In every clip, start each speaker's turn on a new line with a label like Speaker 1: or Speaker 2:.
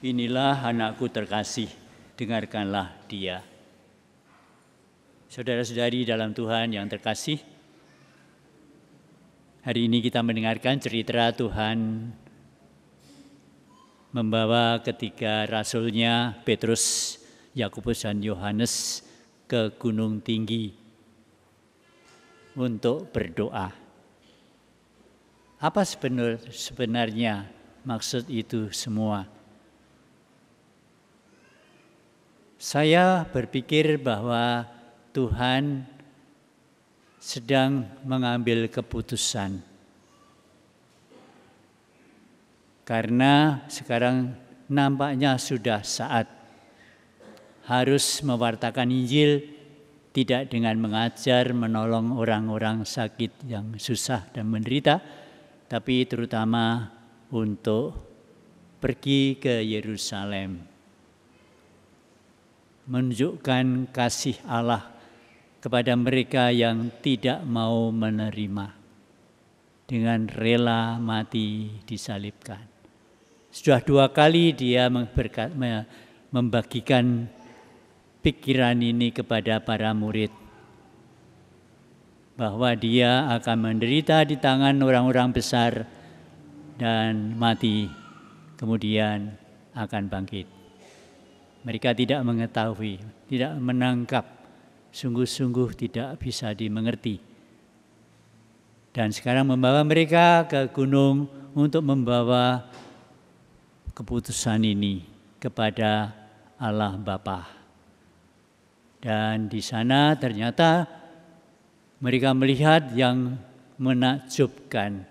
Speaker 1: Inilah anakku terkasih, dengarkanlah dia. Saudara-saudari dalam Tuhan yang terkasih, hari ini kita mendengarkan cerita Tuhan membawa ketiga rasulnya Petrus, Yakobus dan Yohanes ke gunung tinggi untuk berdoa. Apa sebenarnya maksud itu semua? Saya berpikir bahwa Tuhan sedang mengambil keputusan. Karena sekarang nampaknya sudah saat harus mewartakan Injil, tidak dengan mengajar, menolong orang-orang sakit yang susah dan menderita, tapi terutama untuk pergi ke Yerusalem, menunjukkan kasih Allah kepada mereka yang tidak mau menerima, dengan rela mati disalibkan. Sudah 2 kali dia membagikan pikiran ini kepada para murid, bahwa dia akan menderita di tangan orang-orang besar dan mati, kemudian akan bangkit. Mereka tidak mengetahui, tidak menangkap, sungguh-sungguh tidak bisa dimengerti. Dan sekarang membawa mereka ke gunung untuk membawa keputusan ini kepada Allah Bapa. Dan di sana ternyata mereka melihat yang menakjubkan.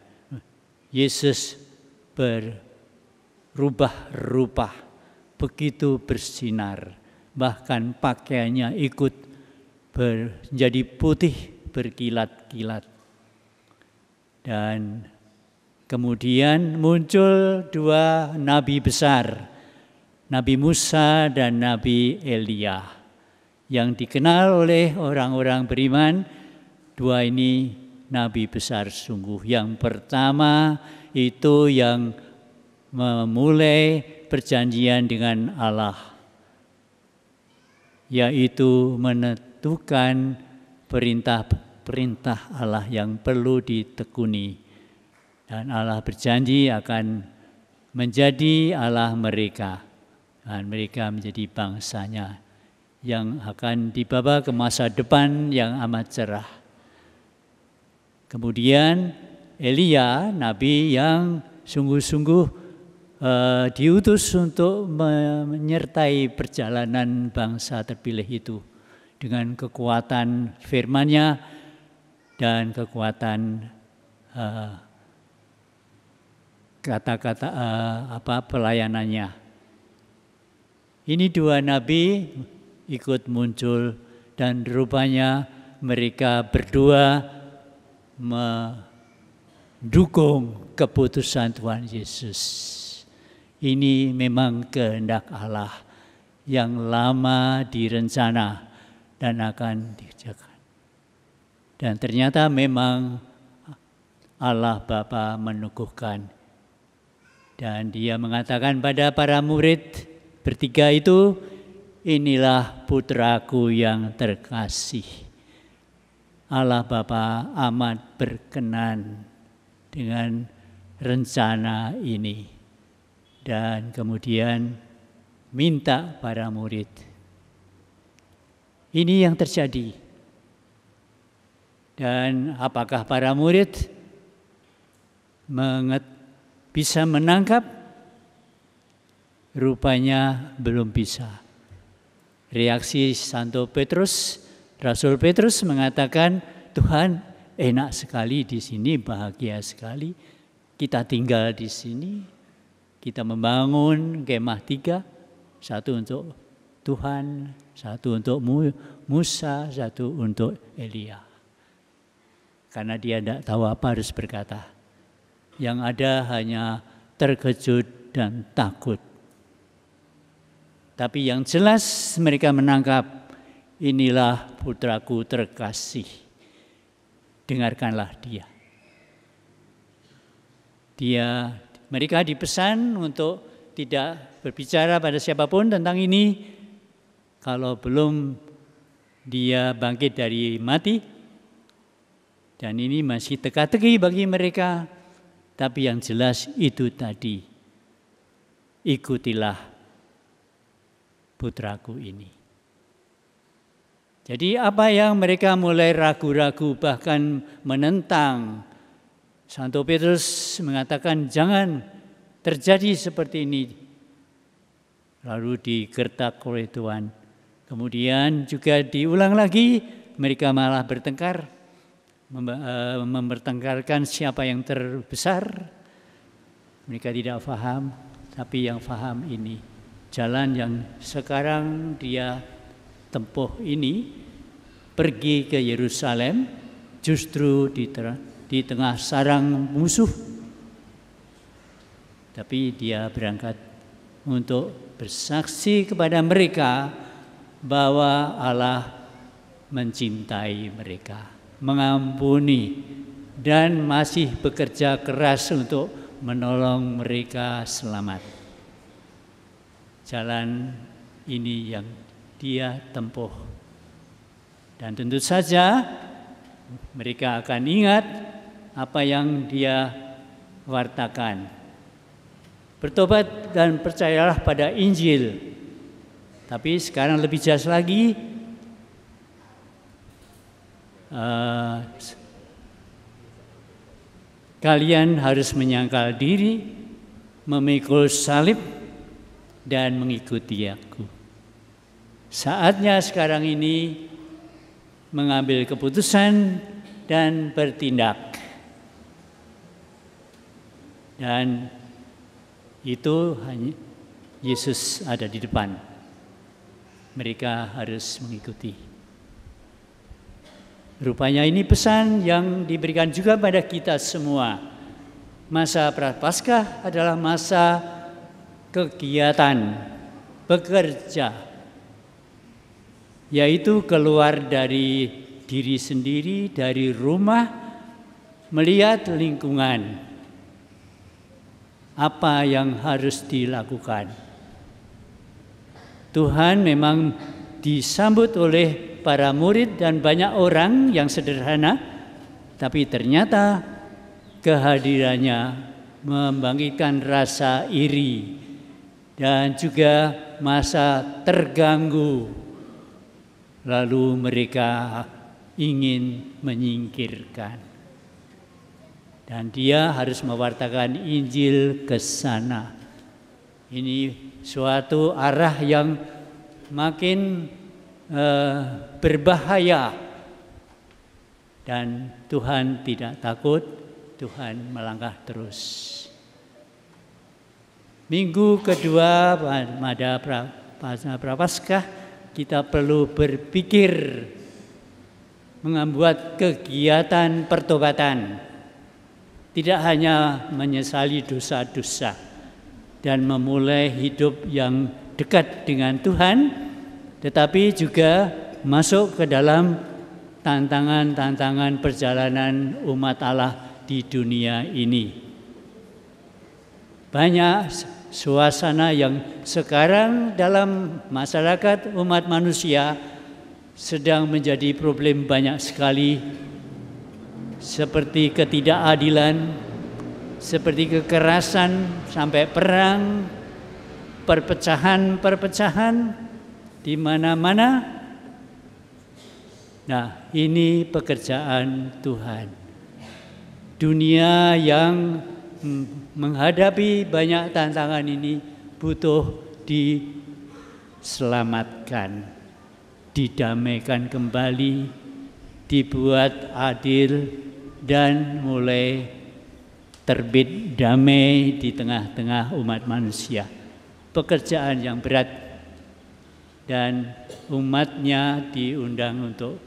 Speaker 1: Yesus berubah rupa, begitu bersinar, bahkan pakaiannya ikut menjadi putih berkilat-kilat. Dan kemudian muncul 2 nabi besar, Nabi Musa dan Nabi Elia, yang dikenal oleh orang-orang beriman. 2 ini nabi besar sungguh. Yang pertama itu yang memulai perjanjian dengan Allah, yaitu menentukan perintah Allah yang perlu ditekuni. Dan Allah berjanji akan menjadi Allah mereka, dan mereka menjadi bangsanya yang akan dibawa ke masa depan yang amat cerah. Kemudian Elia, nabi yang sungguh-sungguh diutus untuk menyertai perjalanan bangsa terpilih itu dengan kekuatan firman-Nya dan kekuatan kata-kata pelayanannya. Ini 2 nabi ikut muncul dan rupanya mereka berdua mendukung keputusan Tuhan Yesus. Ini memang kehendak Allah yang lama direncana dan akan dikerjakan. Dan ternyata memang Allah Bapa meneguhkan. Dan dia mengatakan pada para murid bertiga itu, inilah putraku yang terkasih. Allah Bapa amat berkenan dengan rencana ini. Dan kemudian minta para murid. Ini yang terjadi. Dan apakah para murid bisa menangkap? Rupanya belum bisa. Reaksi Santo Petrus, Rasul Petrus mengatakan, Tuhan enak sekali di sini, bahagia sekali. Kita tinggal di sini. Kita membangun kemah 3, 1 untuk Tuhan, 1 untuk Musa, 1 untuk Elia. Karena dia tidak tahu apa harus berkata. Yang ada hanya terkejut dan takut. Tapi yang jelas mereka menangkap, inilah putraku terkasih. Dengarkanlah dia. Mereka dipesan untuk tidak berbicara pada siapapun tentang ini kalau belum dia bangkit dari mati. Dan ini masih teka-teki bagi mereka. Tapi yang jelas itu tadi, ikutilah putraku ini. Jadi apa yang mereka mulai ragu-ragu bahkan menentang, Santo Petrus mengatakan jangan terjadi seperti ini. Lalu digertak oleh Tuhan. Kemudian juga diulang lagi, mereka malah bertengkar, mempertengkarkan siapa yang terbesar. Mereka tidak paham, tapi yang paham ini jalan yang sekarang dia tempuh ini, pergi ke Yerusalem justru di tengah sarang musuh. Tapi dia berangkat untuk bersaksi kepada mereka bahwa Allah mencintai mereka, mengampuni, dan masih bekerja keras untuk menolong mereka selamat. Jalan ini yang dia tempuh. Dan tentu saja mereka akan ingat apa yang dia wartakan. Bertobat dan percayalah pada Injil. Tapi sekarang lebih jelas lagi, kalian harus menyangkal diri, memikul salib, dan mengikuti aku. Saatnya sekarang ini mengambil keputusan dan bertindak. Dan itu hanya Yesus ada di depan. Mereka harus mengikuti. Rupanya ini pesan yang diberikan juga pada kita semua. Masa Prapaskah adalah masa kegiatan, bekerja, yaitu keluar dari diri sendiri, dari rumah, melihat lingkungan, apa yang harus dilakukan. Tuhan memang disambut oleh para murid dan banyak orang yang sederhana, tapi ternyata kehadirannya membangkitkan rasa iri dan juga masa terganggu. Lalu mereka ingin menyingkirkan. Dan dia harus mewartakan Injil ke sana. Ini suatu arah yang makin berbahaya. Dan Tuhan tidak takut, Tuhan melangkah terus. Minggu kedua pada Prapaskah, kita perlu berpikir membuat kegiatan pertobatan. Tidak hanya menyesali dosa-dosa dan memulai hidup yang dekat dengan Tuhan, tetapi juga masuk ke dalam tantangan-tantangan perjalanan umat Allah di dunia ini. Banyak suasana yang sekarang dalam masyarakat umat manusia sedang menjadi problem banyak sekali, seperti ketidakadilan, seperti kekerasan sampai perang, perpecahan di mana-mana. Nah, ini pekerjaan Tuhan. Dunia yang menghadapi banyak tantangan ini butuh diselamatkan, didamaikan kembali, dibuat adil, dan mulai terbit damai di tengah-tengah umat manusia. Pekerjaan yang berat, dan umatnya diundang untuk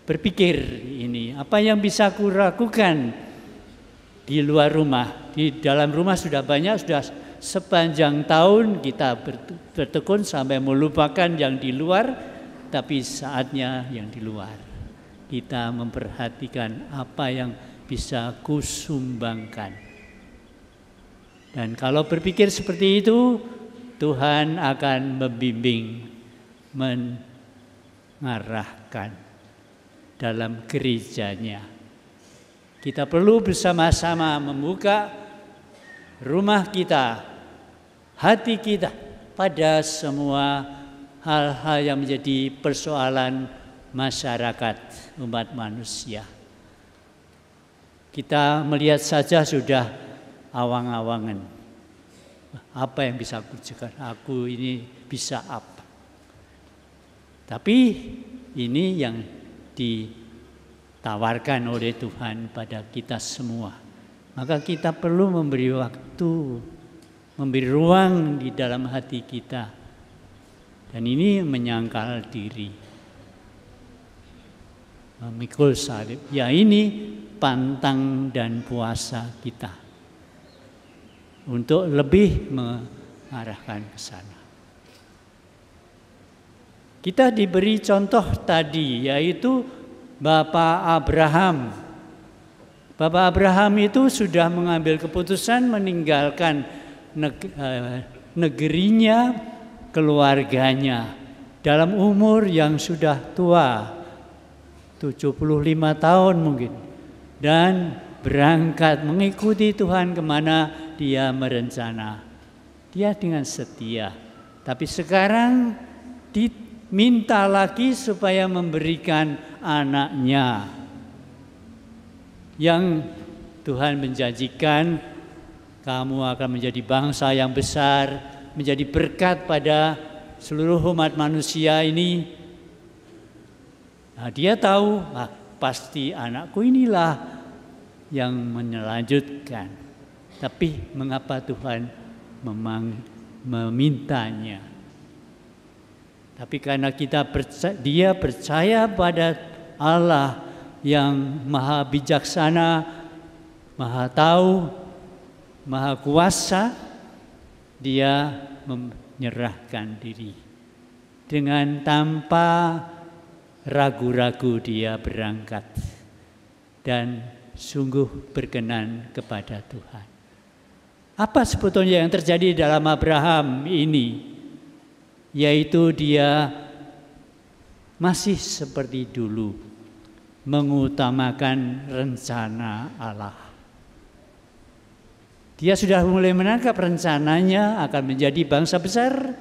Speaker 1: berpikir ini, apa yang bisa aku lakukan di luar rumah. Di dalam rumah sudah banyak, sudah sepanjang tahun kita bertekun sampai melupakan yang di luar, tapi saatnya yang di luar. Kita memperhatikan apa yang bisa kusumbangkan. Dan kalau berpikir seperti itu, Tuhan akan membimbing, mengarahkan dalam gerejanya. Kita perlu bersama-sama membuka rumah kita, hati kita pada semua hal-hal yang menjadi persoalan masyarakat umat manusia. Kita melihat saja sudah awang-awangan. Apa yang bisa aku kerjakan? Aku ini bisa apa? Tapi ini yang ditawarkan oleh Tuhan pada kita semua. Maka kita perlu memberi waktu, memberi ruang di dalam hati kita. Dan ini menyangkal diri. Memikul salib. Ya, ini pantang dan puasa kita untuk lebih mengarahkan ke sana. Kita diberi contoh tadi, yaitu Bapak Abraham. Bapak Abraham itu sudah mengambil keputusan meninggalkan negerinya, keluarganya dalam umur yang sudah tua, 75 tahun mungkin, dan berangkat mengikuti Tuhan kemana dia merencana. Dia dengan setia. Tapi sekarang diminta lagi supaya memberikan anaknya yang Tuhan menjanjikan, kamu akan menjadi bangsa yang besar, menjadi berkat pada seluruh umat manusia ini. Nah, dia tahu, pasti anakku inilah yang melanjutkan. Tapi mengapa Tuhan memintanya? Tapi karena dia percaya pada Allah yang maha bijaksana, maha tahu, maha kuasa, dia menyerahkan diri. Dengan tanpa ragu-ragu dia berangkat dan sungguh berkenan kepada Tuhan. Apa sebetulnya yang terjadi dalam Abraham ini? Yaitu dia masih seperti dulu mengutamakan rencana Allah. Dia sudah mulai menangkap rencananya akan menjadi bangsa besar,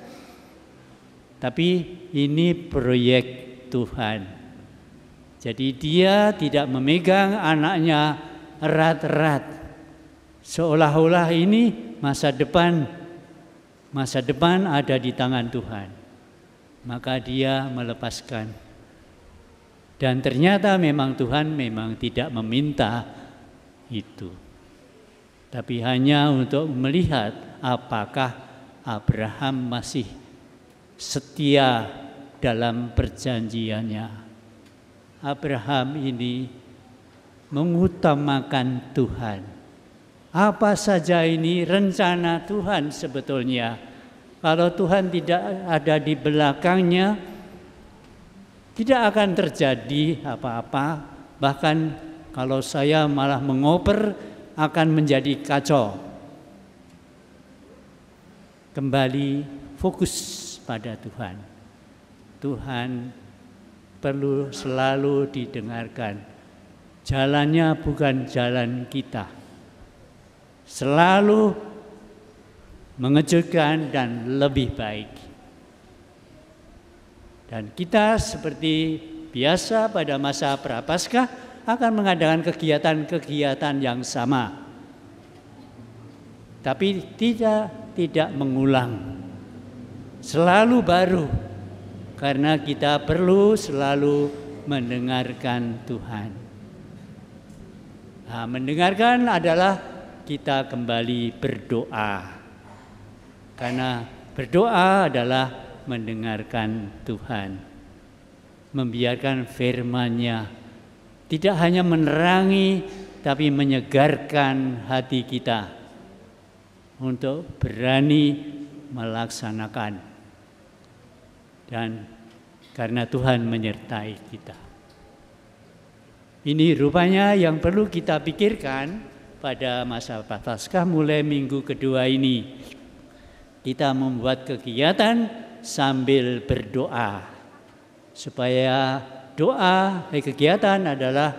Speaker 1: tapi ini proyek Tuhan. Jadi dia tidak memegang anaknya erat-erat, seolah-olah ini masa depan ada di tangan Tuhan. Maka dia melepaskan. Dan ternyata memang Tuhan memang tidak meminta itu, tapi hanya untuk melihat apakah Abraham masih setia dalam perjanjiannya. Abraham ini mengutamakan Tuhan. Apa saja ini rencana Tuhan sebetulnya. Kalau Tuhan tidak ada di belakangnya, tidak akan terjadi apa-apa. Bahkan kalau saya malah mengoper, akan menjadi kacau. Kembali fokus pada Tuhan. Tuhan perlu selalu didengarkan. Jalannya bukan jalan kita. Selalu mengejutkan dan lebih baik. Dan kita seperti biasa pada masa Prapaskah akan mengadakan kegiatan-kegiatan yang sama. Tapi tidak mengulang. Selalu baru. Karena kita perlu selalu mendengarkan Tuhan. Nah, mendengarkan adalah kita kembali berdoa. Karena berdoa adalah mendengarkan Tuhan. Membiarkan firman-Nya tidak hanya menerangi, tapi menyegarkan hati kita untuk berani melaksanakan. Dan karena Tuhan menyertai kita. Ini rupanya yang perlu kita pikirkan pada masa Paskah mulai minggu kedua ini kita membuat kegiatan sambil berdoa supaya kegiatan adalah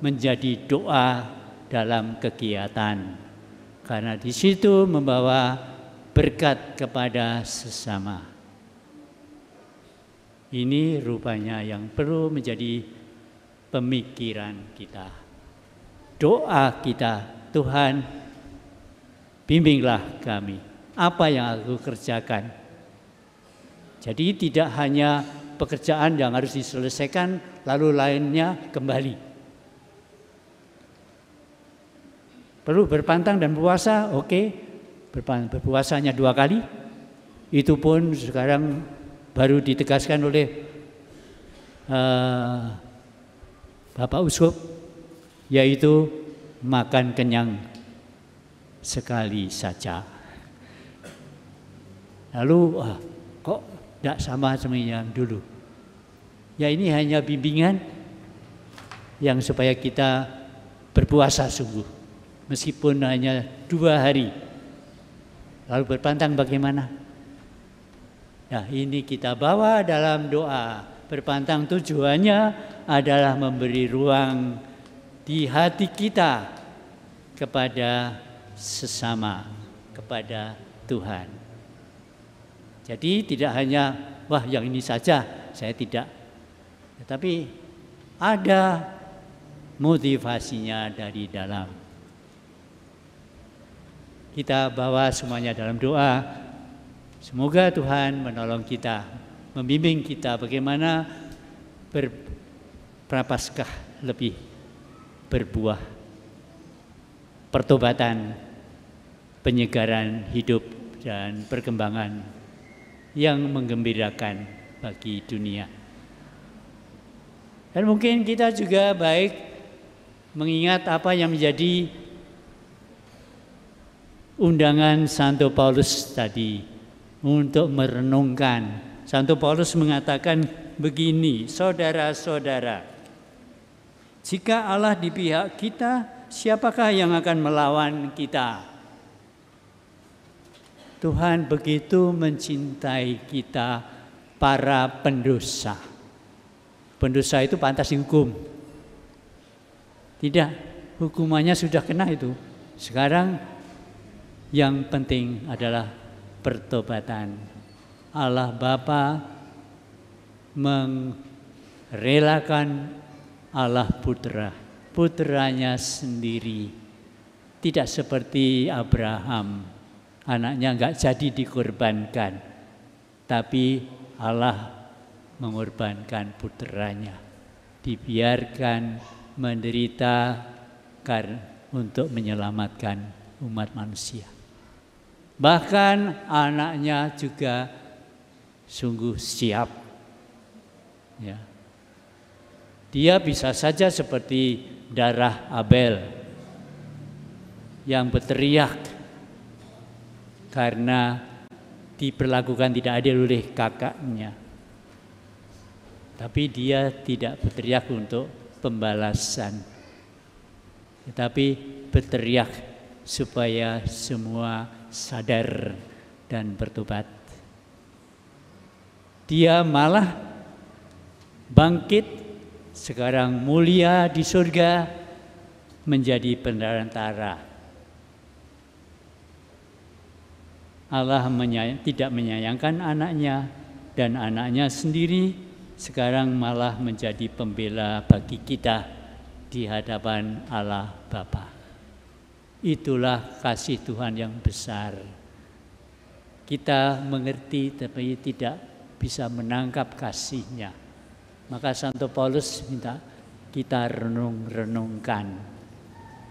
Speaker 1: menjadi doa dalam kegiatan karena di situ membawa berkat kepada sesama. Ini rupanya yang perlu menjadi pemikiran kita. Doa kita, Tuhan, bimbinglah kami. Apa yang aku kerjakan? Jadi tidak hanya pekerjaan yang harus diselesaikan, lalu lainnya kembali. Perlu berpantang dan puasa, oke. Berpuasanya 2 kali. Itu pun sekarang baru ditegaskan oleh Bapak Uskup, yaitu makan kenyang sekali saja. Lalu kok tidak sama yang dulu? Ya ini hanya bimbingan yang supaya kita berpuasa sungguh, meskipun hanya 2 hari. Lalu berpantang bagaimana? Nah ini kita bawa dalam doa. Berpantang tujuannya adalah memberi ruang di hati kita kepada sesama, kepada Tuhan. Jadi tidak hanya, wah yang ini saja, saya tidak. Tetapi ada motivasinya dari dalam. Kita bawa semuanya dalam doa. Semoga Tuhan menolong kita, membimbing kita bagaimana berprapaskah lebih berbuah pertobatan, penyegaran hidup dan perkembangan yang menggembirakan bagi dunia. Dan mungkin kita juga baik mengingat apa yang menjadi undangan Santo Paulus tadi untuk merenungkan. Santo Paulus mengatakan begini, saudara-saudara, jika Allah di pihak kita, siapakah yang akan melawan kita? Tuhan begitu mencintai kita para pendosa. Pendosa itu pantas dihukum. Tidak, hukumannya sudah kena itu. Sekarang yang penting adalah pertobatan. Allah Bapa merelakan Allah putranya sendiri. Tidak seperti Abraham, anaknya enggak jadi dikorbankan, tapi Allah mengorbankan putranya, dibiarkan menderita untuk menyelamatkan umat manusia. Bahkan anaknya juga sungguh siap. Ya. Dia bisa saja seperti darah Abel yang berteriak karena diperlakukan tidak adil oleh kakaknya. Tapi dia tidak berteriak untuk pembalasan, tetapi berteriak supaya semua sadar dan bertobat. Dia malah bangkit, sekarang mulia di surga, menjadi perantara. Allah tidak menyayangkan anaknya, dan anaknya sendiri sekarang malah menjadi pembela bagi kita di hadapan Allah Bapa. Itulah kasih Tuhan yang besar. Kita mengerti tapi tidak bisa menangkap kasih-Nya. Maka Santo Paulus minta kita renungkan.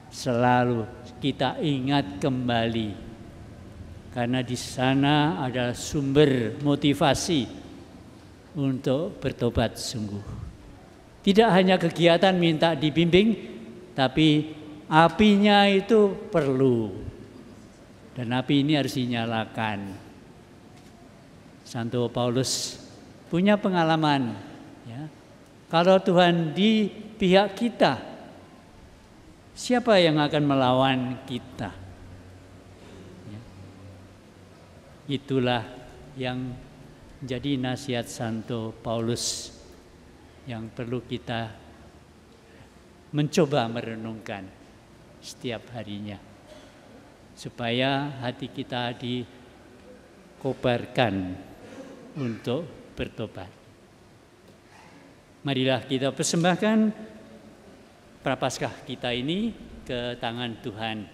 Speaker 1: Selalu kita ingat kembali. Karena di sana adalah sumber motivasi untuk bertobat sungguh. Tidak hanya kegiatan minta dibimbing, tapi apinya itu perlu. Dan api ini harus dinyalakan. Santo Paulus punya pengalaman. Ya. Kalau Tuhan di pihak kita, Siapa yang akan melawan kita? Ya. Itulah yang menjadi nasihat Santo Paulus yang perlu kita mencoba merenungkan setiap harinya, supaya hati kita dikobarkan untuk bertobat. Marilah kita persembahkan Prapaskah kita ini ke tangan Tuhan,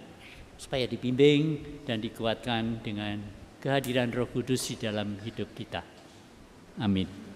Speaker 1: supaya dibimbing dan dikuatkan dengan kehadiran Roh Kudus di dalam hidup kita. Amin.